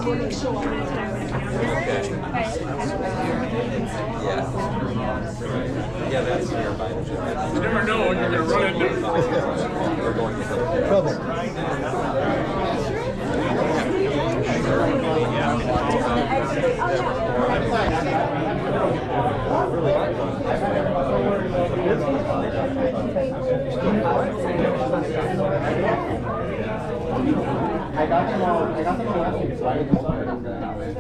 Yeah, that's nearby. You never know when you're going to run into trouble. I got them all last week, so I didn't know that way.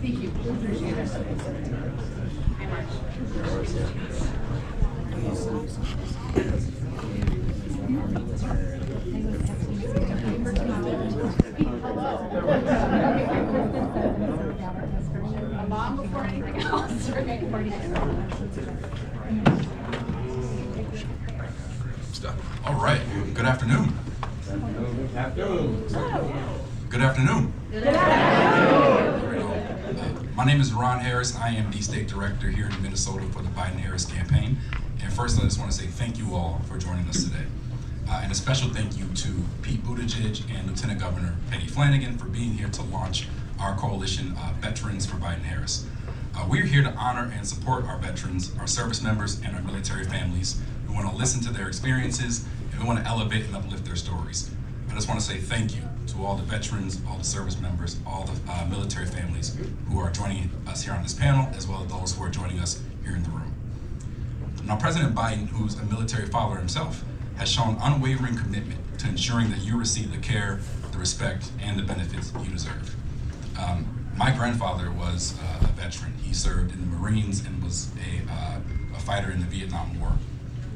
Thank you. Appreciate it. Hi, March. A mom before anything else, right? All right. Good afternoon. Good afternoon. My name is Ron Harris. I am the state director here in Minnesota for the Biden-Harris campaign. And first, I just want to say thank you all for joining us today. And a special thank you to Pete Buttigieg and Lieutenant Governor Peggy Flanagan for being here to launch our coalition, Veterans for Biden-Harris. We're here to honor and support our veterans, our service members, and our military families. We want to listen to their experiences, and we want to elevate and uplift their stories. I just want to say thank you to all the veterans, all the service members, all the military families who are joining us here on this panel, as well as those who are joining us here in the room. Now, President Biden, who's a military father himself, has shown unwavering commitment to ensuring that you receive the care, the respect, and the benefits you deserve. My grandfather was a veteran. He served in the Marines and was a fighter in the Vietnam War.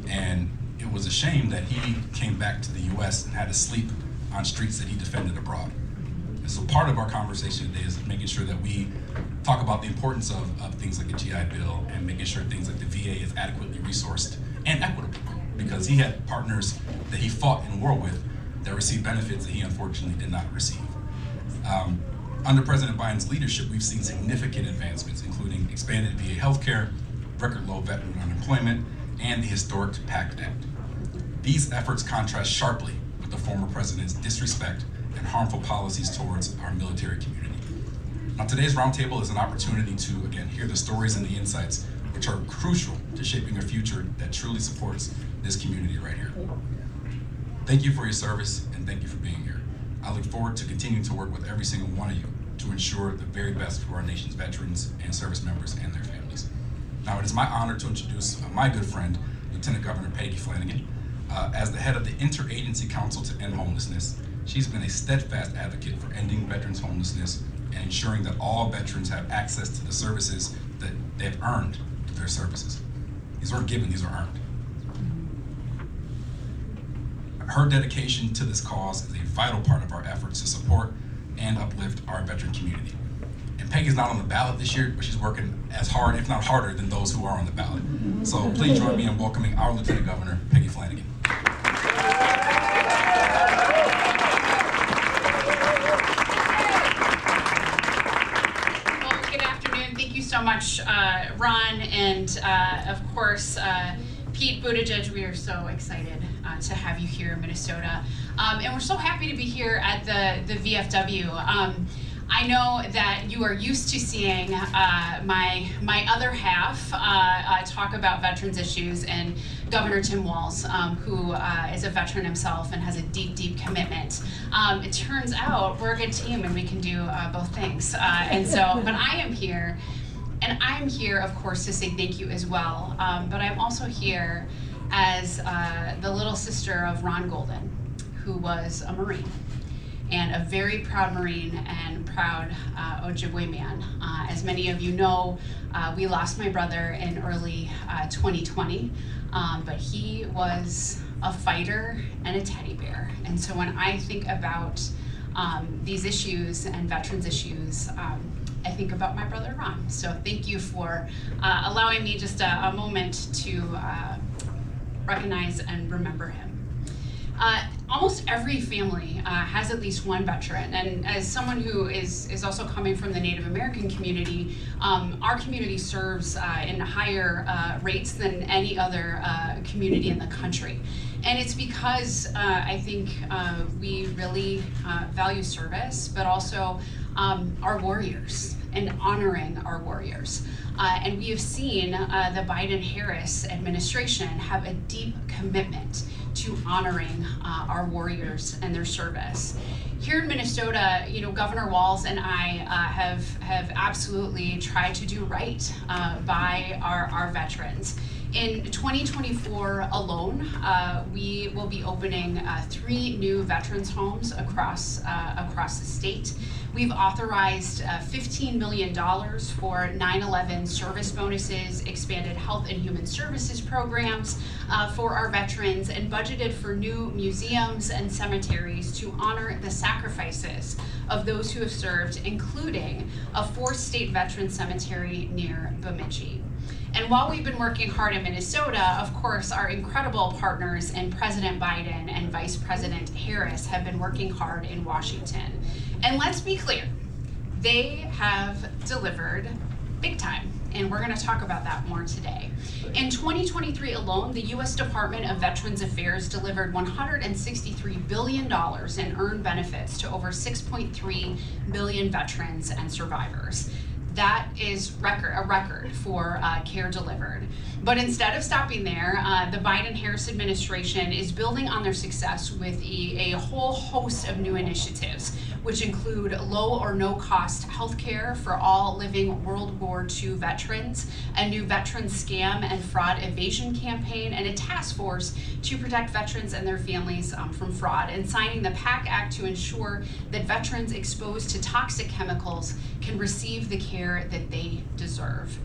And it was a shame that he came back to the U.S. and had to sleep on streets that he defended abroad. And so part of our conversation today is making sure that we talk about the importance of things like the GI Bill and making sure things like the VA is adequately resourced and equitable, because he had partners that he fought in war with that received benefits that he unfortunately did not receive. Under President Biden's leadership, we've seen significant advancements, including expanded VA healthcare, record low veteran unemployment, and the historic PACT Act. These efforts contrast sharply with the former president's disrespect and harmful policies towards our military community. Now, today's roundtable is an opportunity to, again, hear the stories and the insights which are crucial to shaping a future that truly supports this community right here. Thank you for your service, and thank you for being here. I look forward to continuing to work with every single one of you to ensure the very best for our nation's veterans and service members and their families. Now, it is my honor to introduce my good friend, Lieutenant Governor Peggy Flanagan. As the head of the Interagency Council to End Homelessness, she's been a steadfast advocate for ending veterans' homelessness and ensuring that all veterans have access to the services that they've earned through their services. These aren't given, these are earned. Her dedication to this cause is a vital part of our efforts to support and uplift our veteran community. And Peggy's not on the ballot this year, but she's working as hard, if not harder, than those who are on the ballot. So please join me in welcoming our Lieutenant Governor, Peggy Flanagan. Well, good afternoon. Thank you so much, Ron, and of course, Pete Buttigieg. We are so excited to have you here in Minnesota. And we're so happy to be here at the VFW. I know that you are used to seeing my other half talk about veterans issues, and Governor Tim Walz, who is a veteran himself and has a deep, deep commitment. It turns out we're a good team and we can do both things. But I am here, and I'm here, of course, to say thank you as well. But I'm also here as the little sister of Ron Golden, who was a Marine, and a very proud Marine and proud Ojibwe man. As many of you know, we lost my brother in early 2020, but he was a fighter, and a teddy bear. And so when I think about these issues and veterans issues, I think about my brother Ron. So thank you for allowing me just a moment to recognize and remember him. Almost every family has at least one veteran, and as someone who is also coming from the Native American community, our community serves in higher rates than any other community in the country. And it's because I think we really value service, but also our warriors and honoring our warriors. And we have seen the Biden-Harris administration have a deep commitment to honoring our warriors and their service. Here in Minnesota, Governor Walz and I have absolutely tried to do right by our veterans. In 2024 alone, we will be opening 3 new veterans homes across the state. We've authorized $15 million for 9/11 service bonuses, expanded health and human services programs for our veterans, and budgeted for new museums and cemeteries to honor the sacrifices of those who have served, including a 4th state veteran cemetery near Bemidji. And while we've been working hard in Minnesota, of course, our incredible partners in President Biden and Vice President Harris have been working hard in Washington. And let's be clear, they have delivered big time. And we're going to talk about that more today. In 2023 alone, the U.S. Department of Veterans Affairs delivered $163 billion in earned benefits to over 6.3 million veterans and survivors. That is a record for care delivered. But instead of stopping there, the Biden-Harris administration is building on their success with a whole host of new initiatives, which include low or no cost healthcare for all living World War II veterans, a new veteran scam and fraud evasion campaign, and a task force to protect veterans and their families from fraud, and signing the PAC Act to ensure that veterans exposed to toxic chemicals can receive the care that they deserve.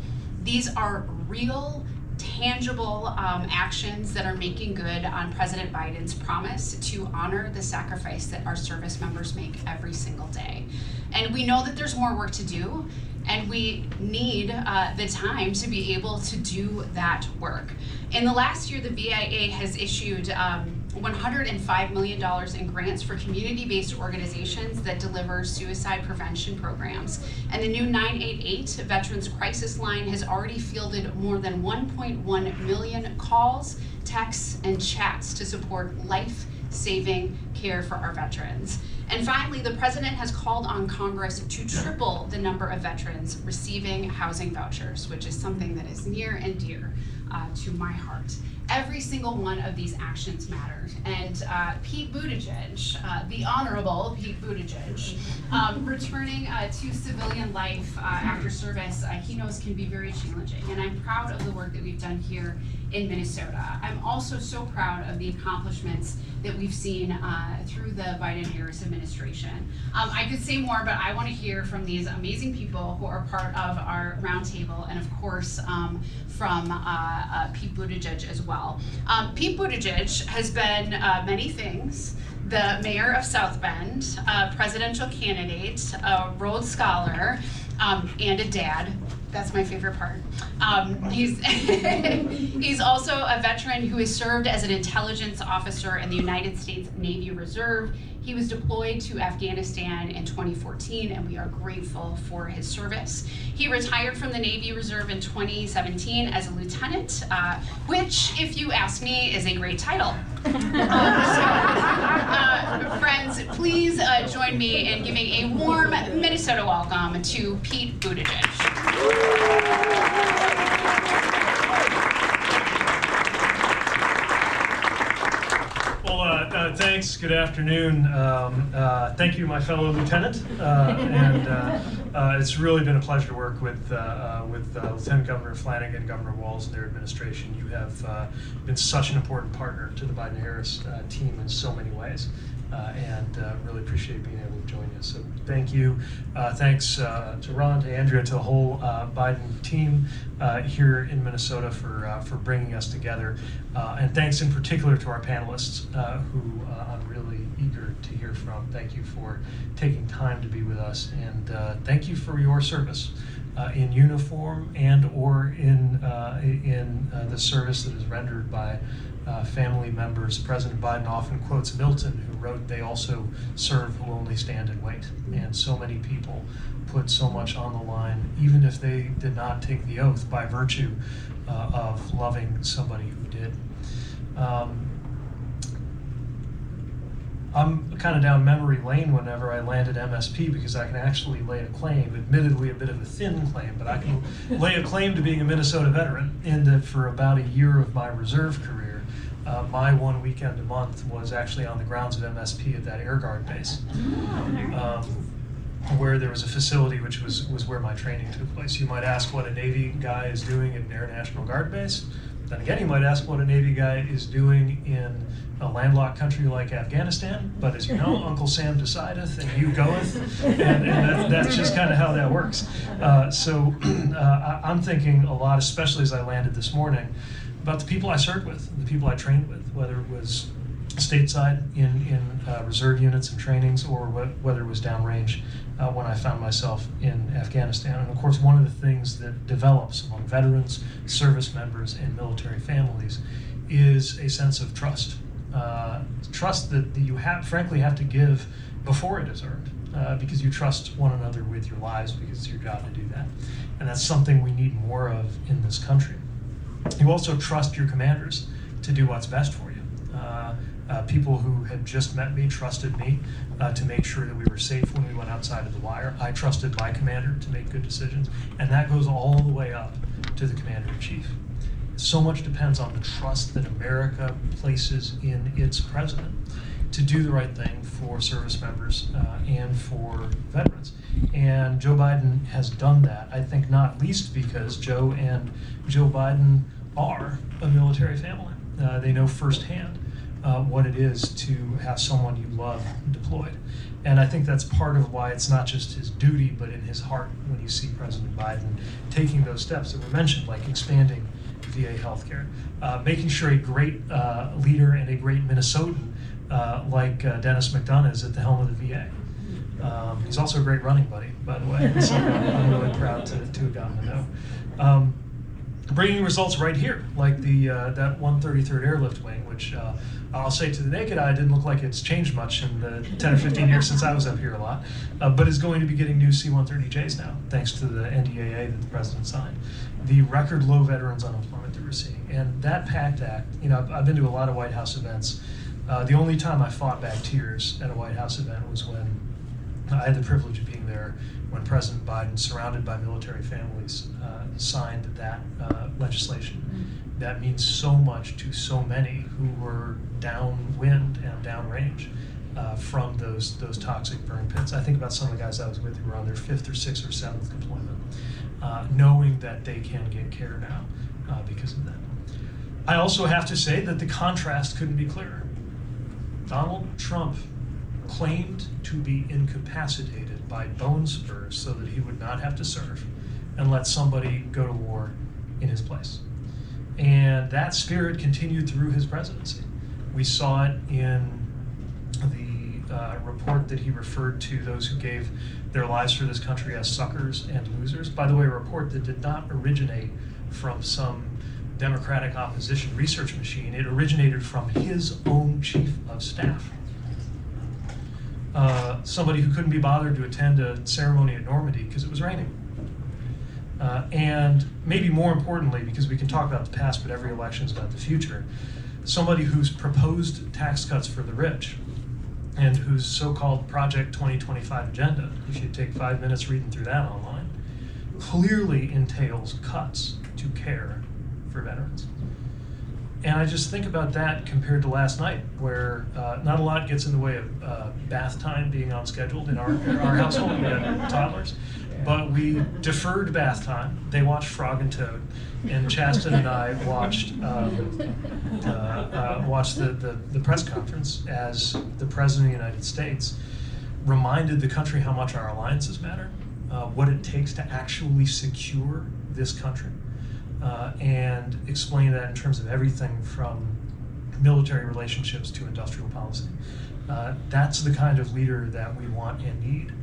These are real, tangible actions that are making good on President Biden's promise to honor the sacrifice that our service members make every single day. And we know that there's more work to do, and we need the time to be able to do that work. In the last year, the VIA has issued $105 million in grants for community-based organizations that deliver suicide prevention programs. And the new 988 Veterans Crisis Line has already fielded more than 1.1 million calls, texts, and chats to support life-saving care for our veterans. And finally, the president has called on Congress to triple the number of veterans receiving housing vouchers, which is something that is near and dear to my heart. Every single one of these actions matters. And Pete Buttigieg, the Honorable Pete Buttigieg, returning to civilian life after service, he knows can be very challenging. And I'm proud of the work that we've done here in Minnesota. I'm also so proud of the accomplishments that we've seen through the Biden-Harris administration. I could say more, but I want to hear from these amazing people who are part of our roundtable, and of course from Pete Buttigieg as well. Pete Buttigieg has been many things: the mayor of South Bend, a presidential candidate, a Rhodes Scholar, and a dad. That's my favorite part. He's also a veteran who has served as an intelligence officer in the United States Navy Reserve. He was deployed to Afghanistan in 2014, and we are grateful for his service. He retired from the Navy Reserve in 2017 as a lieutenant, which, if you ask me, is a great title. Friends, please join me in giving a warm Minnesota welcome to Pete Buttigieg. Well, thanks. Good afternoon. Thank you, my fellow lieutenant. It's really been a pleasure to work with Lieutenant Governor Flanagan, Governor Walz, and their administration. You have been such an important partner to the Biden-Harris team in so many ways. and really appreciate being able to join you. So thank you. Thanks to Ron, to Andrea, to the whole Biden team here in Minnesota for bringing us together. And thanks in particular to our panelists who I'm really eager to hear from. Thank you for taking time to be with us, and thank you for your service in uniform and or in the service that is rendered by family members. President Biden often quotes Milton, who wrote, "They also serve who only stand and wait." And so many people put so much on the line, even if they did not take the oath, by virtue of loving somebody who did. I'm kind of down memory lane whenever I land at MSP, because I can actually lay a claim, admittedly a bit of a thin claim, but I can lay a claim to being a Minnesota veteran, in that for about a year of my reserve career, my one weekend a month was actually on the grounds of MSP at that Air Guard base, where there was a facility which was where my training took place. You might ask what a Navy guy is doing at an Air National Guard base. Then again, you might ask what a Navy guy is doing in a landlocked country like Afghanistan, but as you know, Uncle Sam decideth and you goeth, and that's just kind of how that works. So I'm thinking a lot, especially as I landed this morning, about the people I served with, the people I trained with, whether it was stateside in reserve units and trainings, or whether it was downrange when I found myself in Afghanistan. And of course, one of the things that develops among veterans, service members, and military families is a sense of trust. Trust that you frankly have to give before it is earned, because you trust one another with your lives, because it's your job to do that. And that's something we need more of in this country. You also trust your commanders to do what's best for you. People who had just met me trusted me to make sure that we were safe when we went outside of the wire. I trusted my commander to make good decisions, and that goes all the way up to the commander-in-chief. So much depends on the trust that America places in its president to do the right thing for service members and for veterans. And Joe Biden has done that, I think not least because Joe and Jill Biden are a military family. They know firsthand what it is to have someone you love deployed. And I think that's part of why it's not just his duty, but in his heart when you see President Biden taking those steps that were mentioned, like expanding VA healthcare, making sure a great leader and a great Minnesotan like Dennis McDonough is at the helm of the VA. He's also a great running buddy, by the way, so I'm really proud to have gotten to know. Bringing results right here, like that 133rd Airlift Wing, which I'll say to the naked eye didn't look like it's changed much in the 10 or 15 years since I was up here a lot, but is going to be getting new C-130Js now, thanks to the NDAA that the president signed. The record low veterans unemployment that we're seeing, and that PACT Act, I've been to a lot of White House events. The only time I fought back tears at a White House event was when I had the privilege of being there when President Biden, surrounded by military families, signed that legislation. That means so much to so many who were downwind and downrange from those toxic burn pits. I think about some of the guys I was with who were on their 5th or 6th or 7th deployment, knowing that they can get care now because of that. I also have to say that the contrast couldn't be clearer. Donald Trump claimed to be incapacitated by bone spurs so that he would not have to serve and let somebody go to war in his place. And that spirit continued through his presidency. We saw it in the report that he referred to those who gave their lives for this country as suckers and losers. By the way, a report that did not originate from some Democratic opposition research machine. It originated from his own chief of staff. Somebody who couldn't be bothered to attend a ceremony at Normandy because it was raining. And maybe more importantly, because we can talk about the past, but every election is about the future, somebody who's proposed tax cuts for the rich and whose so-called Project 2025 agenda, if you take 5 minutes reading through that online, clearly entails cuts to care for veterans. And I just think about that compared to last night, where not a lot gets in the way of bath time being on schedule in our household. We had toddlers, but we deferred bath time. They watched Frog and Toad, and Chasten and I watched the press conference as the President of the United States reminded the country how much our alliances matter, what it takes to actually secure this country, and explain that in terms of everything from military relationships to industrial policy. That's the kind of leader that we want and need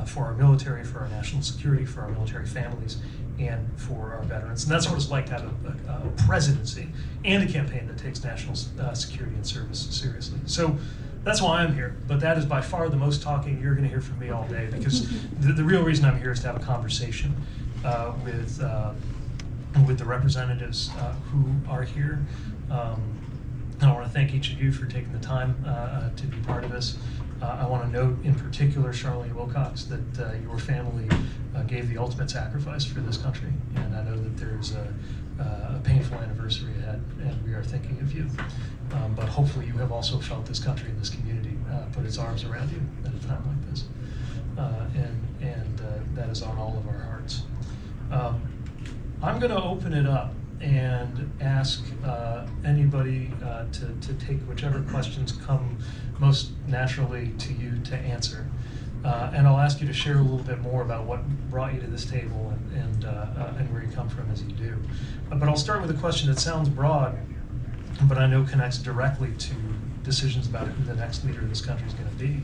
for our military, for our national security, for our military families, and for our veterans. And that's what it's like to have a presidency and a campaign that takes national security and service seriously. So that's why I'm here, but that is by far the most talking you're going to hear from me all day, because the real reason I'm here is to have a conversation with the representatives who are here. And I want to thank each of you for taking the time to be part of this. I want to note in particular, Charlene Wilcox, that your family gave the ultimate sacrifice for this country. And I know that there's a painful anniversary ahead, and we are thinking of you. But hopefully you have also felt this country and this community put its arms around you at a time like this. And that is on all of our hearts. I'm going to open it up and ask anybody to take whichever questions come most naturally to you to answer. And I'll ask you to share a little bit more about what brought you to this table and where you come from as you do. But I'll start with a question that sounds broad, but I know connects directly to decisions about who the next leader of this country is going to be.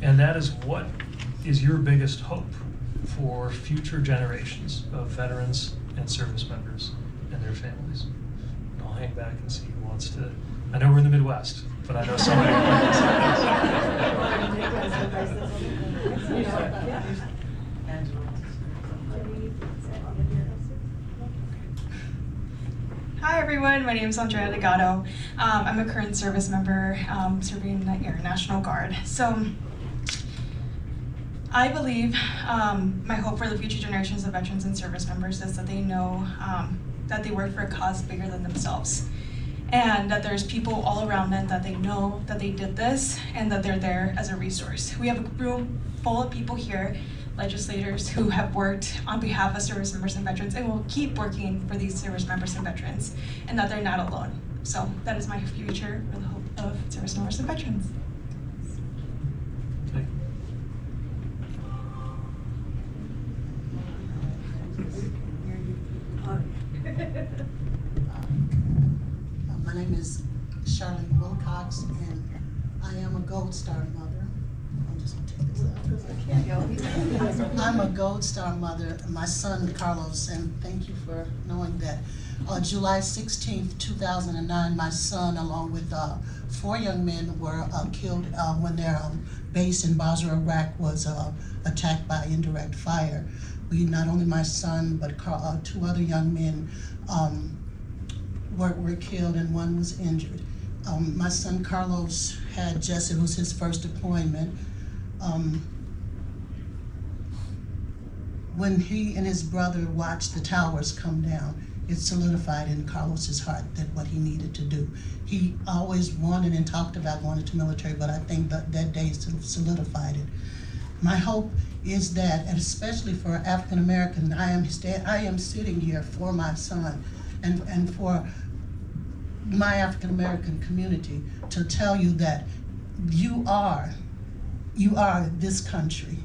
And that is, what is your biggest hope for future generations of veterans and service members and their families? And I'll hang back and see who wants to. I know we're in the Midwest, but I know somebody Hi everyone, my name is Andrea Legato. I'm a current service member serving in the Air National Guard. So I believe my hope for the future generations of veterans and service members is that they know that they work for a cause bigger than themselves, and that there's people all around them that they know that they did this and that they're there as a resource. We have a room full of people here, legislators, who have worked on behalf of service members and veterans and will keep working for these service members and veterans, and that they're not alone. So that is my future for the hope of service members and veterans. My name is Charlene Wilcox, and I am a Gold Star mother. I'm just gonna take this out. I'm a Gold Star mother. My son Carlos, and thank you for knowing that. July 16th, 2009, my son, along with 4 young men, were killed when their base in Basra, Iraq, was attacked by indirect fire. Not only my son, but 2 other young men were killed, and 1 was injured. My son Carlos it was his first deployment. When he and his brother watched the towers come down, it solidified in Carlos's heart that what he needed to do. He always wanted and talked about going into military, but I think that day solidified it. My hope is that, and especially for African American, I am sitting here for my son and for my African American community to tell you that you are this country.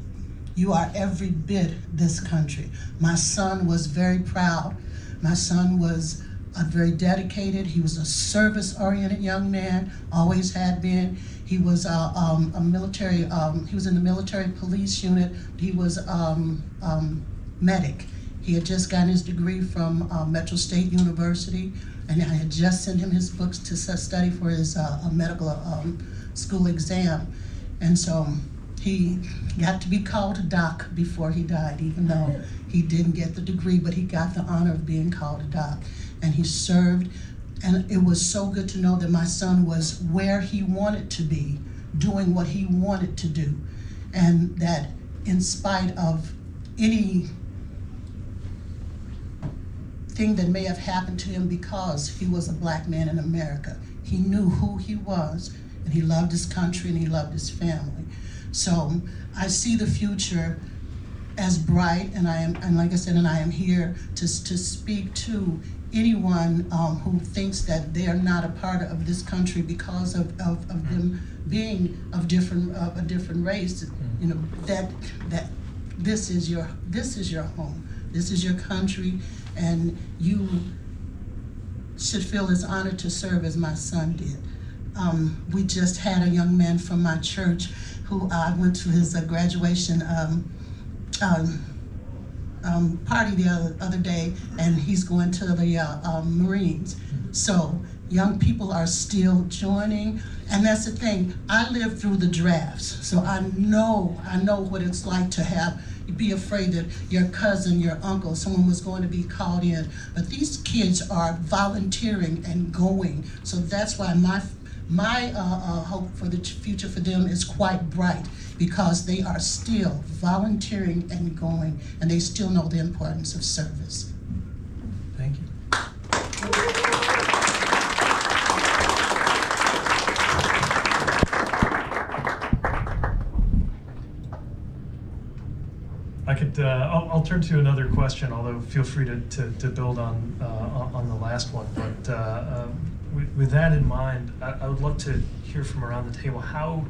You are every bit this country. My son was very proud. My son was very dedicated. He was a service-oriented young man, always had been. He was a military, he was in the military police unit. He was medic. He had just gotten his degree from Metro State University, and I had just sent him his books to study for his medical school exam. And so he got to be called Doc before he died, even though he didn't get the degree, but he got the honor of being called a Doc. And he served, and it was so good to know that my son was where he wanted to be, doing what he wanted to do. And that in spite of any thing that may have happened to him because he was a black man in America, he knew who he was, and he loved his country and he loved his family. So I see the future as bright, and like I said, and I am here to speak to anyone who thinks that they are not a part of this country because of them being of a different race. You know, that this is your home, this is your country, and you should feel as honored to serve as my son did. We just had a young man from my church who I went to his graduation party the other day, and he's going to the Marines. So young people are still joining, and that's the thing. I lived through the drafts, so I know what it's like to be afraid that your cousin, your uncle, someone was going to be called in. But these kids are volunteering and going, so that's why my hope for the future for them is quite bright, because they are still volunteering and going, and they still know the importance of service. Thank you. I'll turn to another question, although feel free to build on the last one. But with that in mind, I would love to hear from around the table how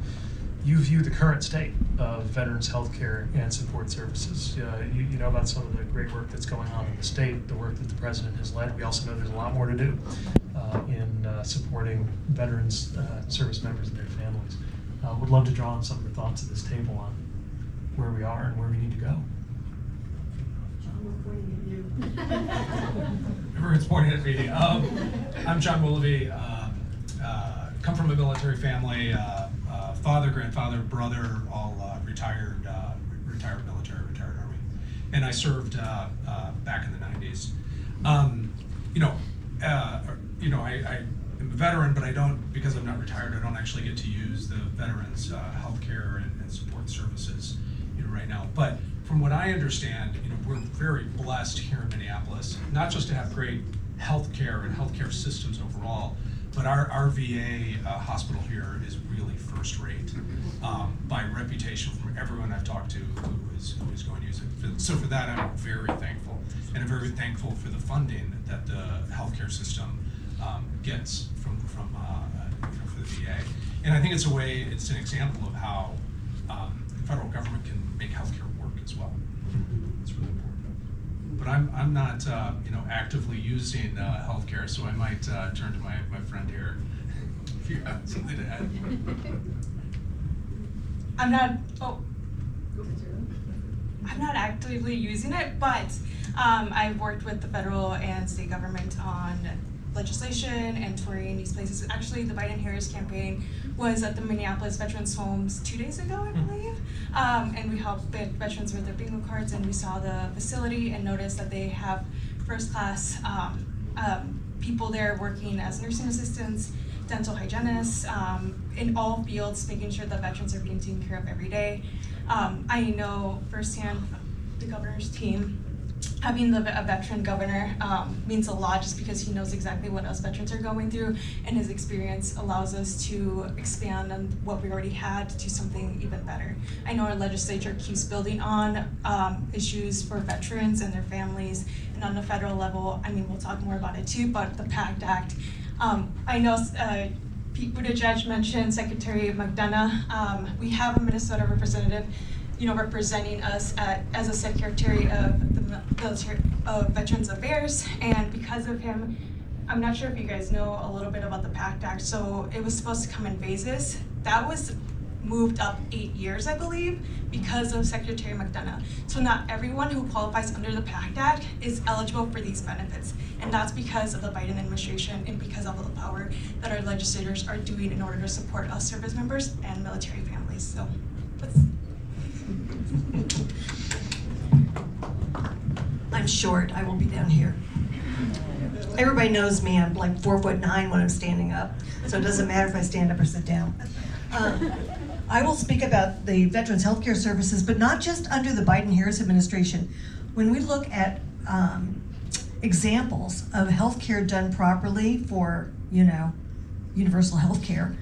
you view the current state of veterans healthcare and support services. You know about some of the great work that's going on in the state, the work that the president has led. We also know there's a lot more to do in supporting veterans, service members and their families. Would love to draw on some of the thoughts at this table on where we are and where we need to go. Everyone's pointing at me. I'm John Willoughby. Come from a military family. Father, grandfather, brother, all retired military, retired Army, and I served back in the 90s. I am a veteran, but I don't, because I'm not retired, I don't actually get to use the veterans healthcare and support services right now. But from what I understand, we're very blessed here in Minneapolis, not just to have great healthcare and healthcare systems overall, but our VA hospital here is really first rate by reputation from everyone I've talked to who is going to use it. So for that, I'm very thankful, and I'm very thankful for the funding that the healthcare system gets from for the VA. And I think it's an example of how the federal government can make healthcare work as well. It's really important. But I'm not actively using healthcare, so I might turn to my friend here if you have something to add. I'm not actively using it, but I've worked with the federal and state government on legislation and touring these places. Actually, the Biden-Harris campaign was at the Minneapolis Veterans Homes 2 days ago, I believe. And we helped veterans with their bingo cards, and we saw the facility and noticed that they have first-class people there working as nursing assistants, dental hygienists, in all fields, making sure that veterans are being taken care of every day. I know firsthand the governor's team. Having a veteran governor means a lot, just because he knows exactly what us veterans are going through, and his experience allows us to expand on what we already had to do something even better. I know our legislature keeps building on issues for veterans and their families, and on the federal level, we'll talk more about it too, but the PACT Act. I know Pete Buttigieg mentioned Secretary McDonough. We have a Minnesota representative representing us as a secretary of the Veterans Affairs, and because of him, I'm not sure if you guys know a little bit about the PACT Act. So it was supposed to come in phases. That was moved up 8 years, I believe, because of Secretary McDonough. So not everyone who qualifies under the PACT Act is eligible for these benefits, and that's because of the Biden administration and because of the power that our legislators are doing in order to support us service members and military families. So that's. I'm short, I will be down here. Everybody knows me, I'm like 4'9" when I'm standing up, so it doesn't matter if I stand up or sit down. I will speak about the Veterans Healthcare Services, but not just under the Biden-Harris administration. When we look at examples of healthcare done properly for, universal healthcare,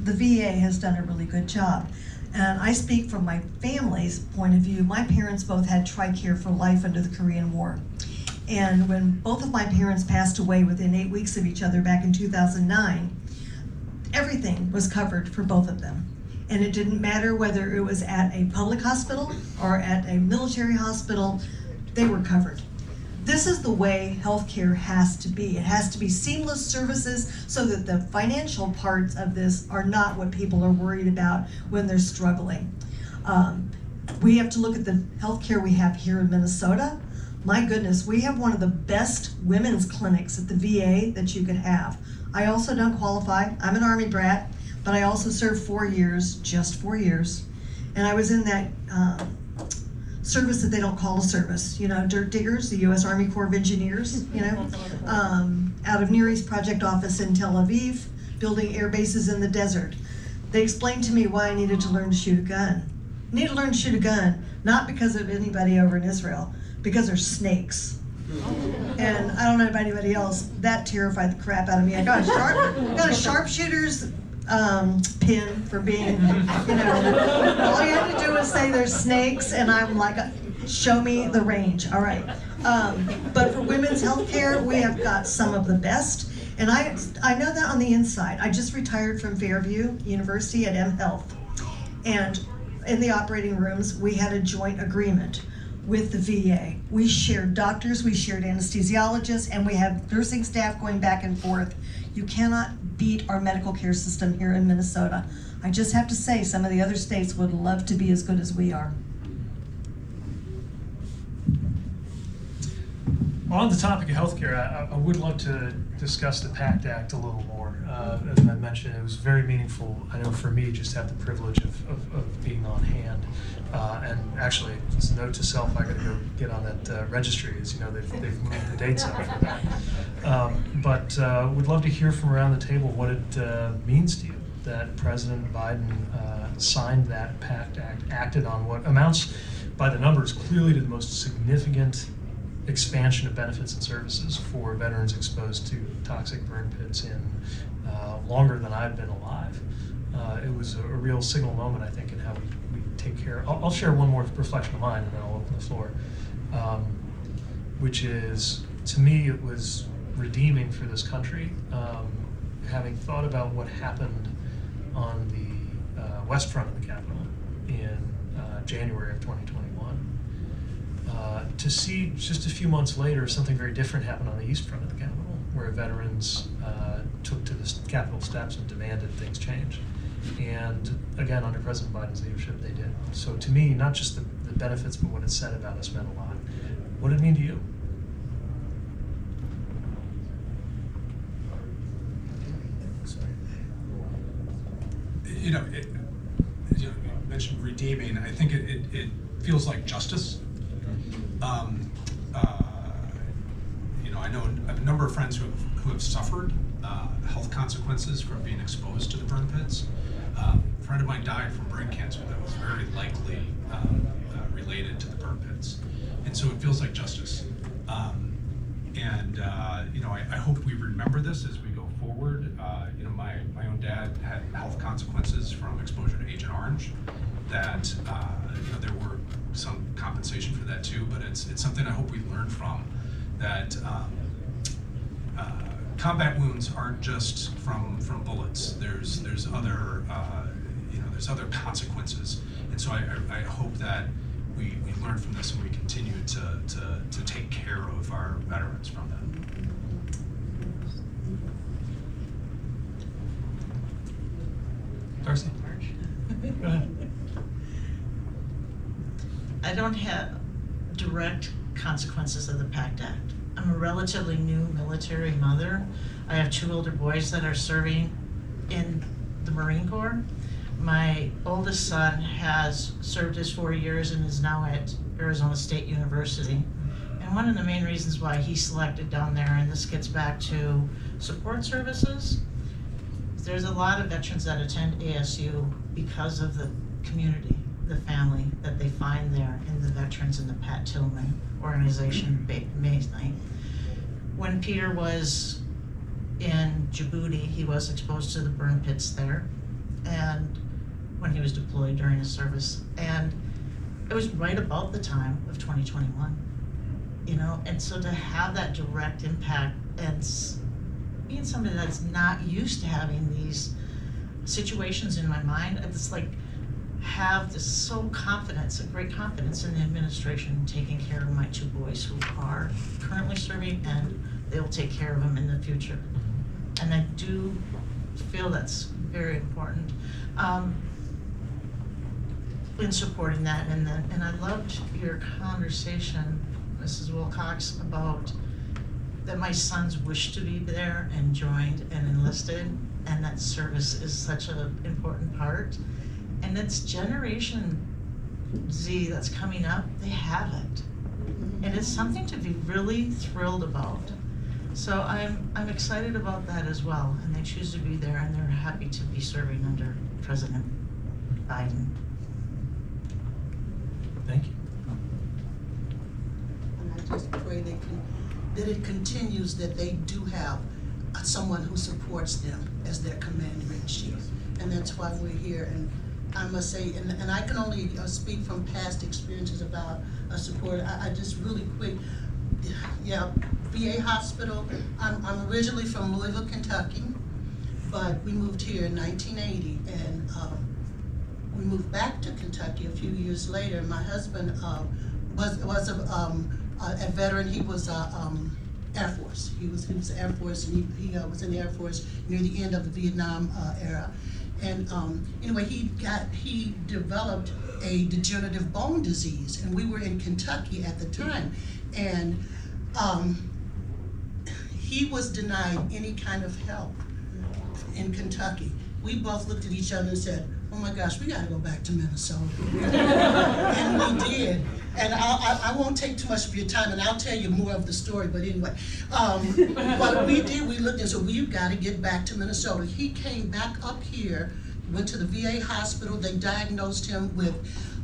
the VA has done a really good job. And I speak from my family's point of view. My parents both had TRICARE for life under the Korean War. And when both of my parents passed away within 8 weeks of each other back in 2009, everything was covered for both of them. And it didn't matter whether it was at a public hospital or at a military hospital, they were covered. This is the way healthcare has to be. It has to be seamless services so that the financial parts of this are not what people are worried about when they're struggling. We have to look at the healthcare we have here in Minnesota. My goodness, we have one of the best women's clinics at the VA that you could have. I also don't qualify. I'm an Army brat, but I also served 4 years, just 4 years. And I was in that service that they don't call a service, you know, dirt diggers, the U.S. Army Corps of Engineers, you know, out of Near East Project Office in Tel Aviv, building air bases in the desert. They explained to me why I needed to learn to shoot a gun. I need to learn to shoot a gun, not because of anybody over in Israel, because there's snakes. And I don't know about anybody else, that terrified the crap out of me. I got a sharpshooter's pin for being, you know, all you had to do was say there's snakes, and I'm like, show me the range, all right. But for women's health care, we have got some of the best, and I know that on the inside. I just retired from Fairview University at M Health, and in the operating rooms, we had a joint agreement with the VA. We shared doctors, we shared anesthesiologists, and we have nursing staff going back and forth. You cannot beat our medical care system here in Minnesota. I just have to say, some of the other states would love to be as good as we are. Well, on the topic of healthcare, I would love to discuss the PACT Act a little more. As I mentioned, it was very meaningful, I know for me, just to have the privilege of being on hand. And actually, it's a note to self, I gotta go get on that registry, as you know, they've moved the dates up for that. But would love to hear from around the table what it means to you that President Biden signed that PACT Act, acted on what amounts by the numbers clearly to the most significant expansion of benefits and services for veterans exposed to toxic burn pits in longer than I've been alive. It was a real signal moment, I think, in how we take care. I'll share one more reflection of mine, and then I'll open the floor, which is, to me, it was redeeming for this country, having thought about what happened on the west front of the Capitol in January of 2021. To see just a few months later something very different happen on the east front of the Capitol, where veterans took to the Capitol steps and demanded things change. And again, under President Biden's leadership, they did. So to me, not just the benefits, but what it said about us meant a lot. What did it mean to you? You know, you mentioned redeeming. I think it feels like justice. You know, I know a number of friends who have suffered health consequences from being exposed to the burn pits. A friend of mine died from brain cancer that was very likely related to the burn pits, and so it feels like justice. You know, I hope we remember this as we go forward. You know, my own dad had health consequences from exposure to Agent Orange. That you know, there were some compensation for that too, but it's something I hope we learn from. That combat wounds aren't just from bullets. There's other you know, there's other consequences, and so I hope that we learn from this and we continue to take care of our veterans from that. Darcy? Go ahead. I don't have direct consequences of the PACT Act. I'm a relatively new military mother. I have 2 older boys that are serving in the Marine Corps. My oldest son has served his 4 years and is now at Arizona State University. And one of the main reasons why he selected down there, and this gets back to support services, there's a lot of veterans that attend ASU because of the community, the family that they find there in the veterans and the Pat Tillman organization mainly. When Peter was in Djibouti, he was exposed to the burn pits there. And when he was deployed during his service. And it was right about the time of 2021, you know, and so to have that direct impact and being somebody that's not used to having these situations in my mind, it's like have this a great confidence in the administration taking care of my two boys who are currently serving, and they'll take care of them in the future. And I do feel that's very important in supporting that. And I loved your conversation, Mrs. Wilcox, about that my sons wish to be there and joined and enlisted, and that service is such an important part. And it's Generation Z that's coming up, they have it. And it's something to be really thrilled about. So I'm excited about that as well, and they choose to be there, and they're happy to be serving under President Biden. Thank you. And I just pray that it continues, that they do have someone who supports them as their commander-in-chief. And that's why we're here. And I must say, and I can only speak from past experiences about support. I just really quick, yeah, VA hospital. I'm originally from Louisville, Kentucky, but we moved here in 1980, and we moved back to Kentucky a few years later. My husband was a veteran. He was Air Force. He was Air Force, and he was in the Air Force near the end of the Vietnam era. And anyway, he developed a degenerative bone disease, and we were in Kentucky at the time, and he was denied any kind of help in Kentucky. We both looked at each other and said, "Oh my gosh, we got to go back to Minnesota." And we did. And I won't take too much of your time, and I'll tell you more of the story, but anyway. But we did, we looked and said, we've got to get back to Minnesota. He came back up here, went to the VA hospital. They diagnosed him with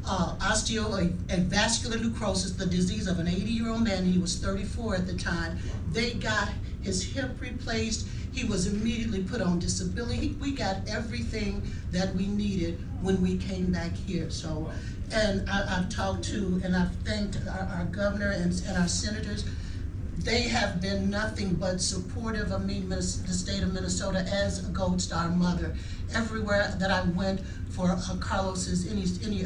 vascular necrosis, the disease of an 80-year-old man. He was 34 at the time. They got his hip replaced. He was immediately put on disability. We got everything that we needed when we came back here. So, and I've talked to, and I've thanked our governor and our senators. They have been nothing but supportive of me, the state of Minnesota, as a Gold Star mother. Everywhere that I went for Carlos's, any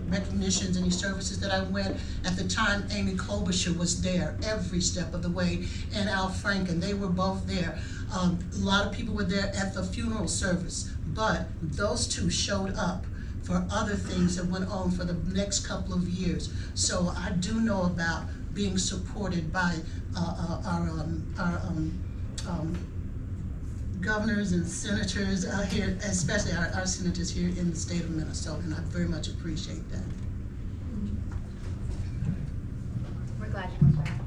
recognitions, any services that I went, at the time Amy Klobuchar was there every step of the way, and Al Franken, they were both there. A lot of people were there at the funeral service, but those two showed up for other things that went on for the next couple of years. So I do know about being supported by our governors and senators here, especially our senators here in the state of Minnesota, and I very much appreciate that. We're glad you went back.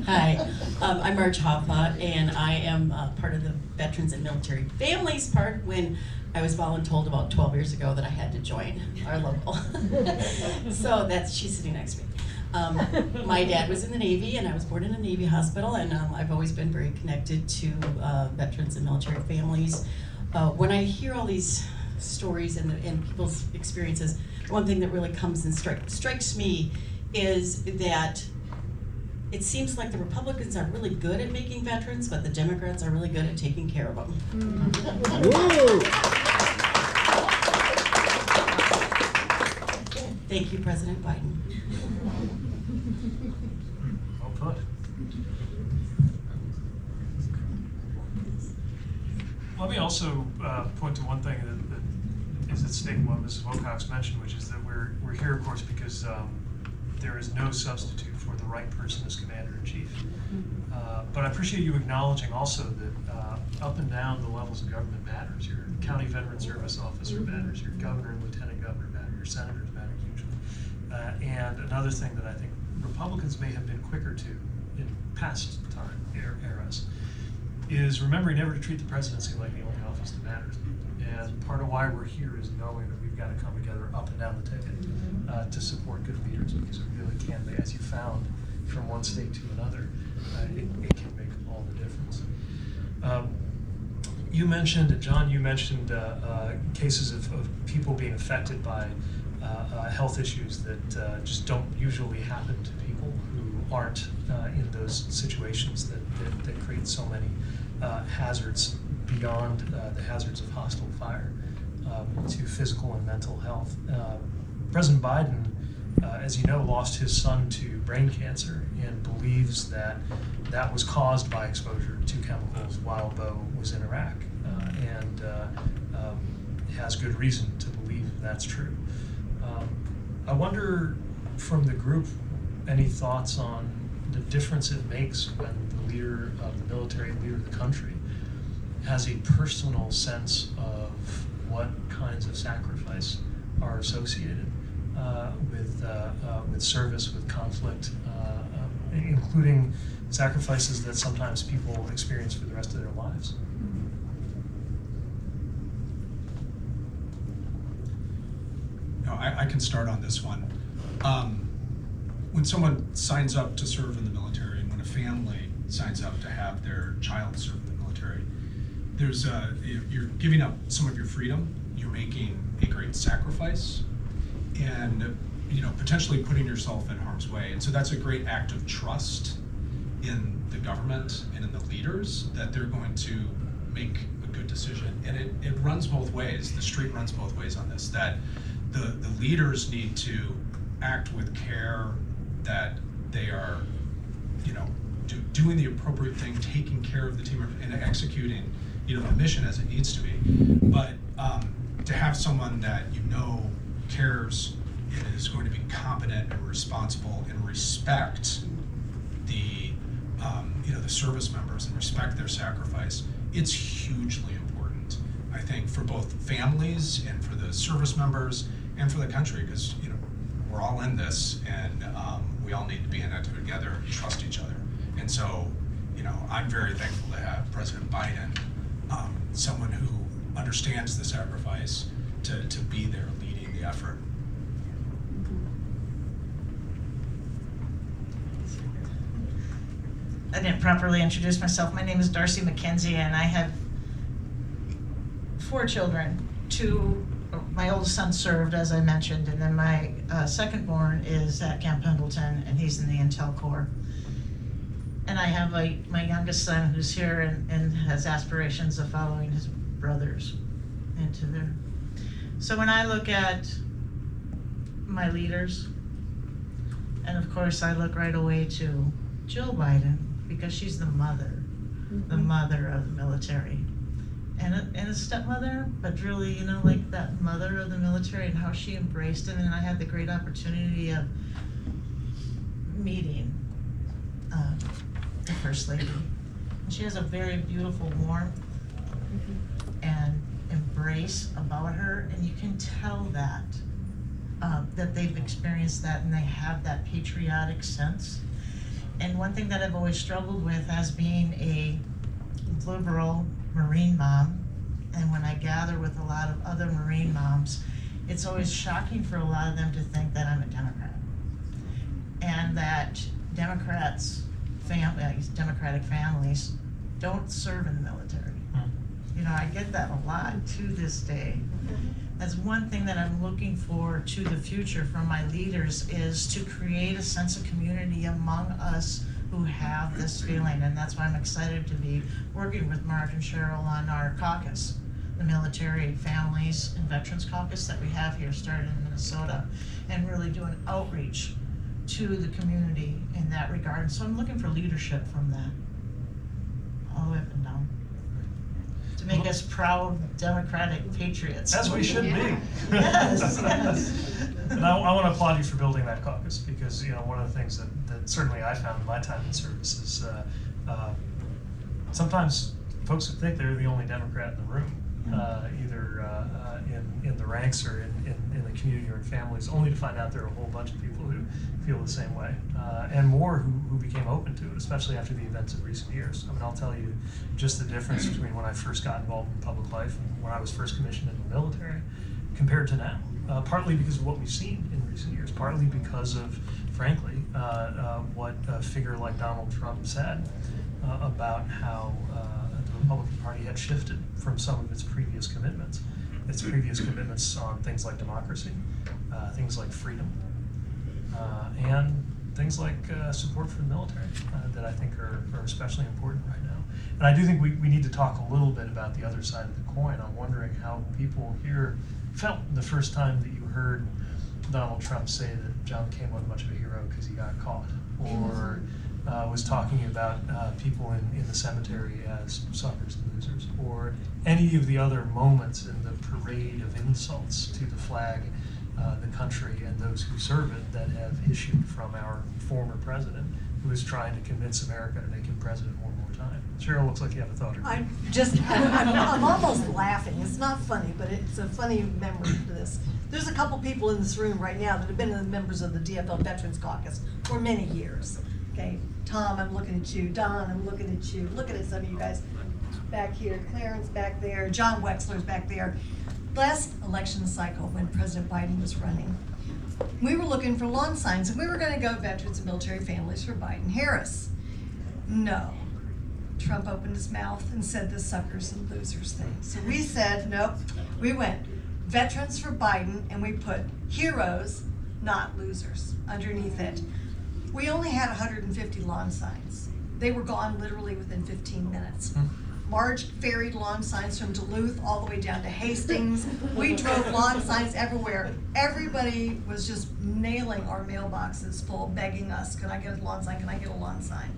Hi, I'm Marge Hoffa, and I am part of the Veterans and Military Families part when I was voluntold about 12 years ago that I had to join our local. So she's sitting next to me. My dad was in the Navy, and I was born in a Navy hospital, and I've always been very connected to veterans and military families. When I hear all these stories and people's experiences, one thing that really comes and strikes me is that it seems like the Republicans are really good at making veterans, but the Democrats are really good at taking care of them. Thank you, President Biden. Well put. Let me also point to one thing that is at stake in what Mrs. Wilcox mentioned, which is that we're here, of course, because there is no substitute for the right person as Commander-in-Chief. But I appreciate you acknowledging also that up and down the levels of government matters. Your county veteran service officer matters, your governor and lieutenant governor matter, your senators matter hugely. And another thing that I think Republicans may have been quicker to in past eras is remembering never to treat the presidency like the only office that matters. And part of why we're here is knowing that we've got to come together up and down the ticket to support good leaders, because it really can, as you found, from one state to another, it can make all the difference. You mentioned, and John, you mentioned cases of people being affected by health issues that just don't usually happen to people who aren't in those situations that create so many hazards beyond the hazards of hostile fire to physical and mental health. President Biden, as you know, lost his son to brain cancer and believes that that was caused by exposure to chemicals while Bo was in Iraq, and has good reason to believe that's true. I wonder, from the group, any thoughts on the difference it makes when the leader of the military, leader of the country, has a personal sense of what kinds of sacrifice are associated with service, with conflict, including sacrifices that sometimes people experience for the rest of their lives. No, I can start on this one. When someone signs up to serve in the military, and when a family signs up to have their child serve in the military, there's you're giving up some of your freedom. You're making a great sacrifice, and potentially putting yourself in harm's way. And so that's a great act of trust in the government and in the leaders that they're going to make a good decision. And it runs both ways. The street runs both ways on this. That the leaders need to act with care, that they are, doing the appropriate thing, taking care of the team, and executing, the mission as it needs to be. But to have someone that cares and is going to be competent and responsible and respect the service members and respect their sacrifice, it's hugely important, I think, for both families and for the service members and for the country, because we're all in this, and we all need to be in it together and trust each other. And so, I'm very thankful to have President Biden, someone who understands the sacrifice, to be there leading the effort. I didn't properly introduce myself. My name is Darcy McKenzie, and I have 4 children. My oldest son served, as I mentioned, and then my second born is at Camp Pendleton, and he's in the Intel Corps. And I have my youngest son who's here and has aspirations of following his brothers into there. So when I look at my leaders, and of course I look right away to Jill Biden, because she's the mother of the military. And a stepmother, but really, like that mother of the military and how she embraced him. And I had the great opportunity of meeting the First Lady. And she has a very beautiful warmth and embrace about her, and you can tell that they've experienced that and they have that patriotic sense. And one thing that I've always struggled with as being a liberal Marine mom, and when I gather with a lot of other Marine moms, it's always shocking for a lot of them to think that I'm a Democrat. And that Democratic families don't serve in the military. I get that a lot to this day. That's one thing that I'm looking for to the future from my leaders, is to create a sense of community among us who have this feeling. And that's why I'm excited to be working with Mark and Cheryl on our caucus, the Military Families and Veterans Caucus that we have here, started in Minnesota, and really doing outreach to the community in that regard. And so I'm looking for leadership from that, all the way up and down, to make us proud Democratic patriots. As we should be. Yes. And I want to applaud you for building that caucus, because one of the things that certainly I found in my time in service is sometimes folks would think they're the only Democrat in the room, either in the ranks or in the community or in families, only to find out there are a whole bunch of people who feel the same way, and more who became open to it, especially after the events of recent years. I mean, I'll tell you just the difference between when I first got involved in public life and when I was first commissioned in the military compared to now. Partly because of what we've seen in recent years, partly because of, frankly, what a figure like Donald Trump said about how the Republican Party had shifted from some of its previous commitments. Its previous commitments on things like democracy, things like freedom, and things like support for the military that I think are especially important right now. And I do think we need to talk a little bit about the other side of the coin. I'm wondering how people here felt the first time that you heard Donald Trump say that John McCain wasn't much of a hero because he got caught, or was talking about people in the cemetery as suckers and losers, or any of the other moments in the parade of insults to the flag, the country, and those who serve it that have issued from our former president, who is trying to convince America to make him president one more time. Cheryl, looks like you have a thought or two. I'm almost laughing. It's not funny, but it's a funny memory for this. There's a couple people in this room right now that have been members of the DFL Veterans Caucus for many years. Okay, Tom, I'm looking at you. Don, I'm looking at you. Looking at some of you guys back here. Clarence back there. John Wexler's back there. Last election cycle, when President Biden was running, we were looking for lawn signs, and we were going to go veterans and military families for Biden-Harris. No. Trump opened his mouth and said the suckers and losers thing. So we said, nope. We went veterans for Biden, and we put heroes, not losers, underneath it. We only had 150 lawn signs. They were gone literally within 15 minutes. Marge ferried lawn signs from Duluth all the way down to Hastings. We drove lawn signs everywhere. Everybody was just nailing our mailboxes full, begging us, can I get a lawn sign, can I get a lawn sign?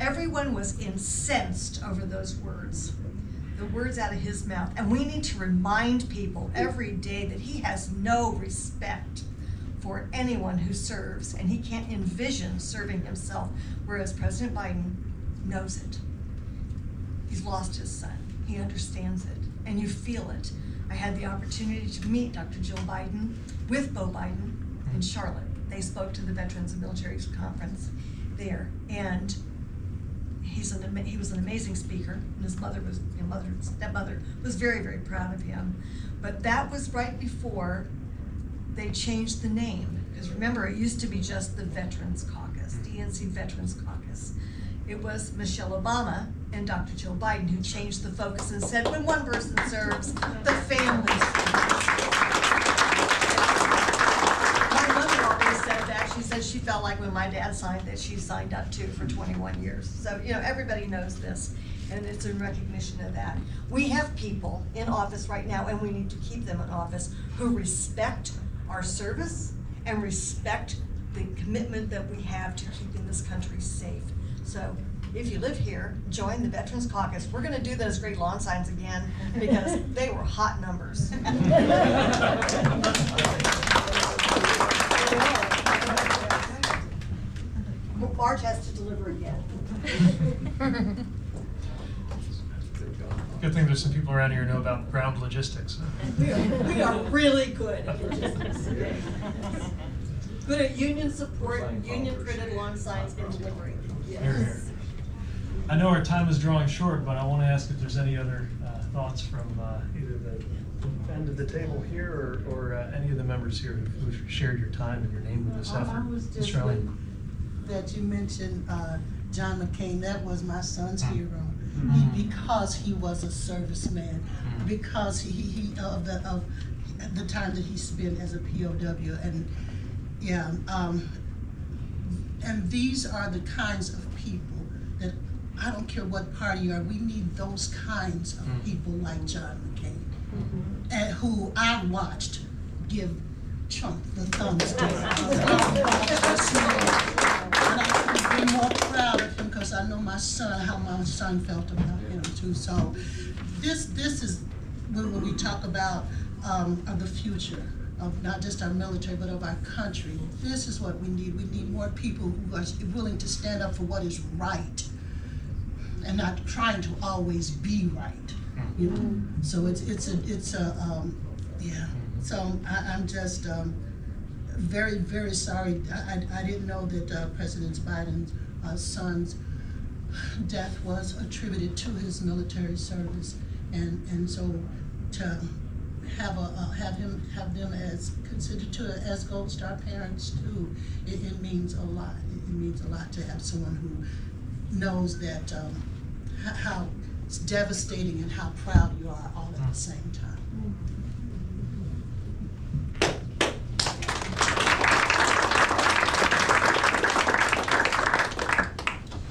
Everyone was incensed over those words, the words out of his mouth. And we need to remind people every day that he has no respect for anyone who serves, and he can't envision serving himself, whereas President Biden knows it. He's lost his son. He understands it, and you feel it. I had the opportunity to meet Dr. Jill Biden with Beau Biden in Charlotte. They spoke to the Veterans and Military Conference there, and he was an amazing speaker, and his stepmother was very, very proud of him. But that was right before they changed the name, because remember, it used to be just the Veterans Caucus, DNC Veterans Caucus. It was Michelle Obama and Dr. Jill Biden who changed the focus and said, when one person serves, the family serves. My mother always said that. She said she felt like when my dad signed that she signed up too for 21 years. So, everybody knows this, and it's in recognition of that. We have people in office right now, and we need to keep them in office, who respect our service and respect the commitment that we have to keeping this country safe. So if you live here, join the Veterans Caucus. We're going to do those great lawn signs again, because they were hot numbers. Marge has to deliver again. Good thing there's some people around here who know about ground logistics. We are really good at logistics today. Good at union support, union printed lawn signs, and delivery. Yes. I know our time is drawing short, but I want to ask if there's any other thoughts from either the end of the table here or any of the members here who've shared your time and your name with this effort. I was just that you mentioned John McCain. That was my son's hero. Because he was a serviceman, because he of the time that he spent as a POW, and and these are the kinds of people that, I don't care what party you are, we need those kinds of people like John McCain, and who I watched give Trump the thumbs down. And I couldn't be more proud of him, because I know how my son felt about him too. So this is when we talk about of the future of not just our military but of our country. This is what we need. We need more people who are willing to stand up for what is right and not trying to always be right. So it's a So I'm just very, very sorry. I didn't know that President Biden's son's death was attributed to his military service, and so to have them as considered as Gold Star parents too, it means a lot. It means a lot to have someone who knows that how it's devastating and how proud you are all at the same time.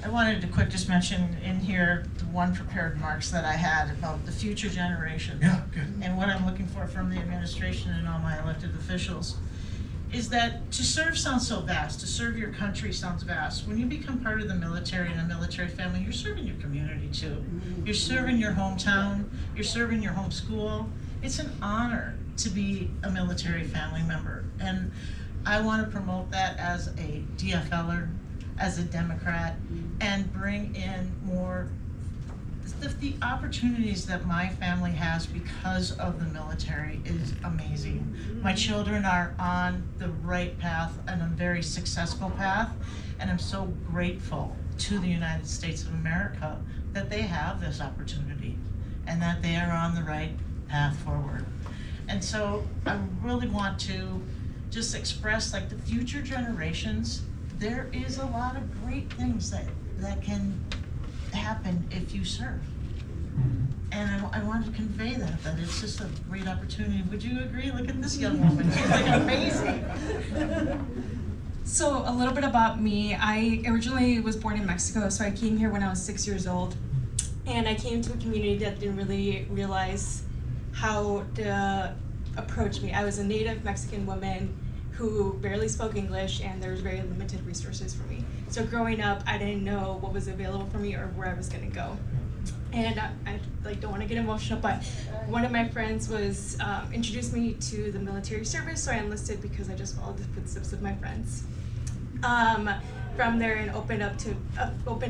I wanted to just mention in here the one prepared remarks that I had about the future generations. Yeah, good. And what I'm looking for from the administration and all my elected officials is that to serve sounds so vast. To serve your country sounds vast. When you become part of the military and a military family, you're serving your community too. You're serving your hometown. You're serving your home school. It's an honor to be a military family member. And I want to promote that as a DFLer, as a Democrat, and bring in more the opportunities that my family has because of the military is amazing. My children are on the right path and a very successful path, and I'm so grateful to the United States of America that they have this opportunity and that they are on the right path forward. And so I really want to just express, like, the future generations, there is a lot of great things that can happen if you serve. And I wanted to convey that it's just a great opportunity. Would you agree? Look at this young woman, she's like amazing. So a little bit about me. I originally was born in Mexico, so I came here when I was 6 years old. And I came to a community that didn't really realize how to approach me. I was a native Mexican woman who barely spoke English, and there was very limited resources for me. So growing up, I didn't know what was available for me or where I was gonna go. And I don't want to get emotional, but one of my friends was introduced me to the military service, so I enlisted because I just followed the footsteps of my friends. From there, and opened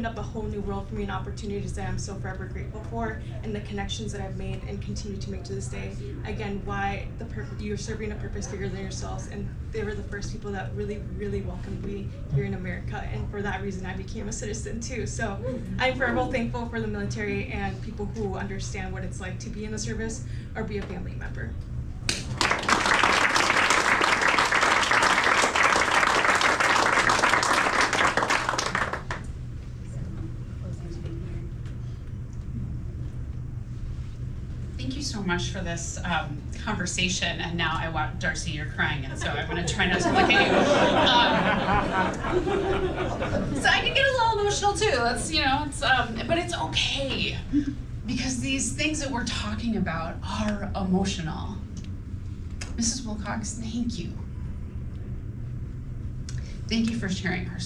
up a whole new world for me, and opportunities that I'm so forever grateful for, and the connections that I've made and continue to make to this day. Again, why you're serving a purpose bigger than yourselves, and they were the first people that really, really welcomed me here in America, and for that reason, I became a citizen too. So I'm forever thankful for the military and people who understand what it's like to be in the service or be a family member. Thank you so much for this conversation. And now I want, Darcy, you're crying, and so I'm going to try not to look at you. So I can get a little emotional too. That's, it's but it's okay, because these things that we're talking about are emotional. Mrs. Wilcox, thank you. Thank you for sharing your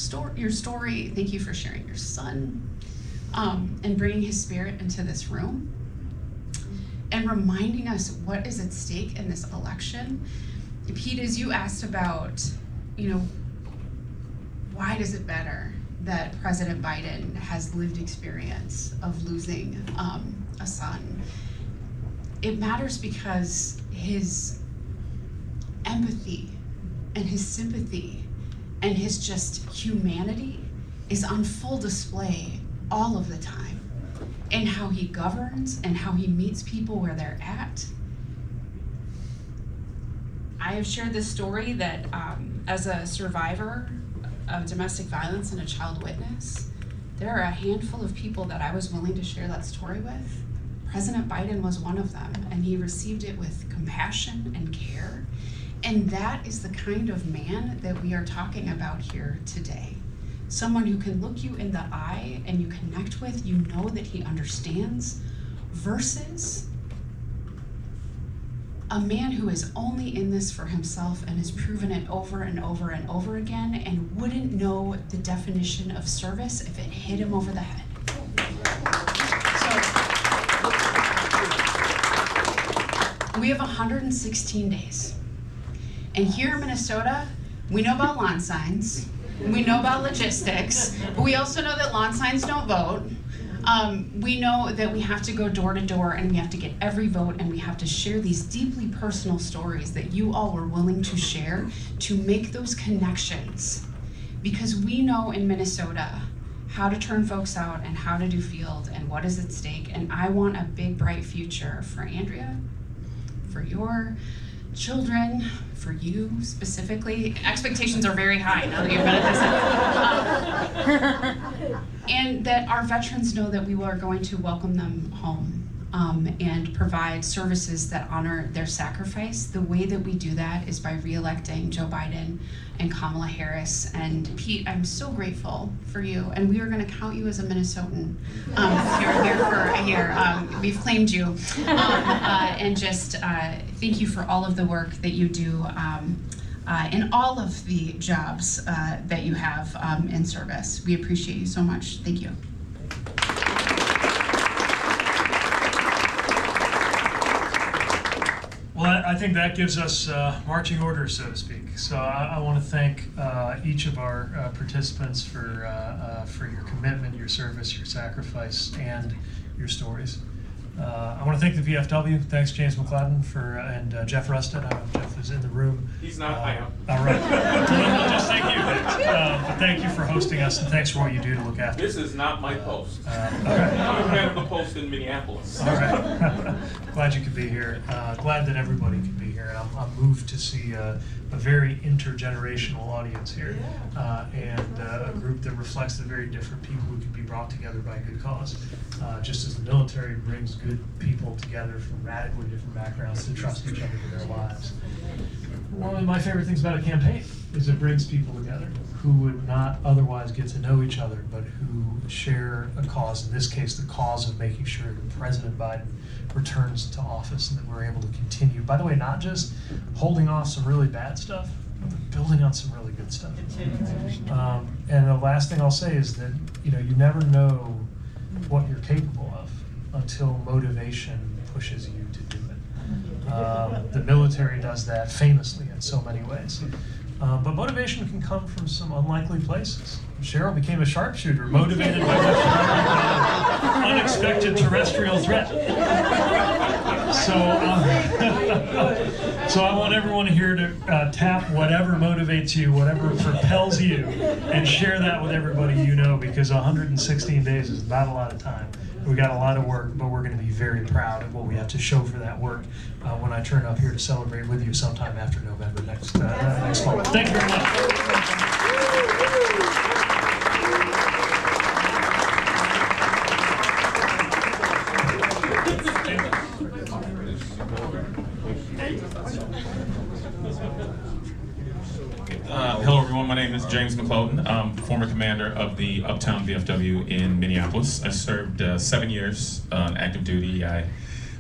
story. Thank you for sharing your son, and bringing his spirit into this room, and reminding us what is at stake in this election. Pete, as you asked about, why does it matter that President Biden has lived experience of losing a son? It matters because his empathy and his sympathy and his just humanity is on full display all of the time, and how he governs and how he meets people where they're at. I have shared this story that as a survivor of domestic violence and a child witness, there are a handful of people that I was willing to share that story with. President Biden was one of them, and he received it with compassion and care. And that is the kind of man that we are talking about here today. Someone who can look you in the eye and you connect with, you know that he understands, versus a man who is only in this for himself and has proven it over and over and over again, and wouldn't know the definition of service if it hit him over the head. So, we have 116 days. And here in Minnesota, we know about lawn signs. We know about logistics, but we also know that lawn signs don't vote. We know that we have to go door to door, and we have to get every vote, and we have to share these deeply personal stories that you all were willing to share to make those connections. Because we know in Minnesota how to turn folks out and how to do field and what is at stake. And I want a big, bright future for Andrea, for your children, for you specifically. Expectations are very high now that you've been at this. And that our veterans know that we are going to welcome them home. And provide services that honor their sacrifice. The way that we do that is by re-electing Joe Biden and Kamala Harris. And Pete, I'm so grateful for you, and we are going to count you as a Minnesotan. You're here for a year. We've claimed you. And just thank you for all of the work that you do in all of the jobs that you have in service. We appreciate you so much. Thank you. Well, I think that gives us marching orders, so to speak. So I want to thank each of our participants for your commitment, your service, your sacrifice, and your stories. I want to thank the VFW. Thanks, James McCladden, and Jeff Rusted. I don't know if Jeff is in the room. He's not high up. All right. Well, just thank you. But thank you for hosting us, and thanks for what you do to look after. This is not my post. All right. I'm a fan of the post in Minneapolis. All right. Glad you could be here. Glad that everybody could be here. And I'm moved to see a very intergenerational audience here, and a group that reflects the very different people who can be brought together by a good cause. Just as the military brings good people together from radically different backgrounds to trust each other with their lives. One of my favorite things about a campaign is it brings people together who would not otherwise get to know each other, but who share a cause, in this case, the cause of making sure that President Biden returns to office and that we're able to continue, by the way, not just holding off some really bad stuff, but building on some really good stuff. And the last thing I'll say is that, you never know what you're capable of until motivation pushes you to do it. The military does that famously in so many ways. But motivation can come from some unlikely places. Cheryl became a sharpshooter, motivated by the unexpected terrestrial threat. So I want everyone here to tap whatever motivates you, whatever propels you, and share that with everybody you know, because 116 days is not a lot of time. We got a lot of work, but we're going to be very proud of what we have to show for that work when I turn up here to celebrate with you sometime after November next month. Thank you very much. Hello everyone, my name is James McCladden. I'm former commander of the Uptown VFW in Minneapolis. I served 7 years on active duty.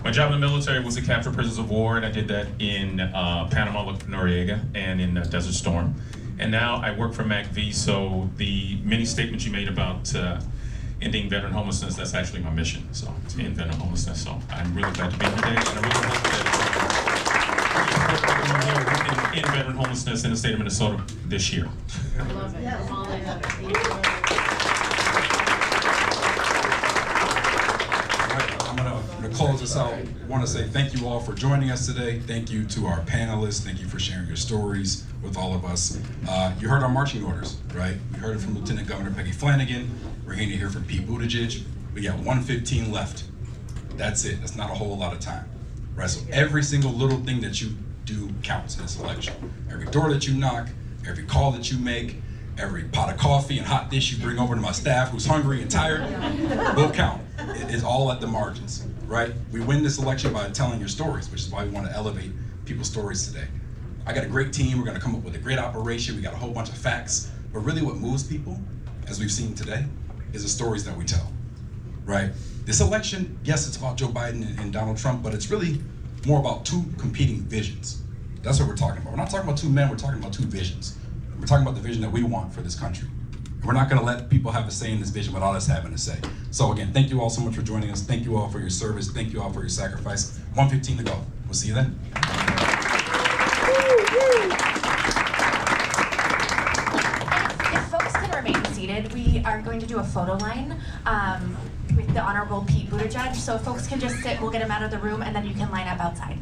My job in the military was to capture prisoners of war, and I did that in Panama, Noriega, and in Desert Storm. And now I work for MACV, so the many statements you made about ending veteran homelessness, that's actually my mission, so to end veteran homelessness. So I'm really glad to be here today, and I really hope that in veteran homelessness in the state of Minnesota this year. I love it. Yes. All I love it. Thank you. I'm going to close this out. I want to say thank you all for joining us today. Thank you to our panelists. Thank you for sharing your stories with all of us. You heard our marching orders, right? We heard it from Lieutenant Governor Peggy Flanagan. We're going to hear from Pete Buttigieg. We got 1:15 left. That's it. That's not a whole lot of time, right? So every single little thing that you do counts in this election. Every door that you knock, every call that you make, every pot of coffee and hot dish you bring over to my staff who's hungry and tired will count. It is all at the margins, right? We win this election by telling your stories, which is why we want to elevate people's stories today. I got a great team. We're going to come up with a great operation. We got a whole bunch of facts. But really what moves people, as we've seen today, is the stories that we tell, right? This election, yes, it's about Joe Biden and Donald Trump, but it's really more about two competing visions. That's what we're talking about. We're not talking about two men, we're talking about two visions. We're talking about the vision that we want for this country. And we're not gonna let people have a say in this vision without us having a say. So again, thank you all so much for joining us. Thank you all for your service. Thank you all for your sacrifice. 1:15 to go. We'll see you then. If folks can remain seated, we are going to do a photo line with the Honorable Pete Buttigieg. So if folks can just sit, we'll get him out of the room, and then you can line up outside.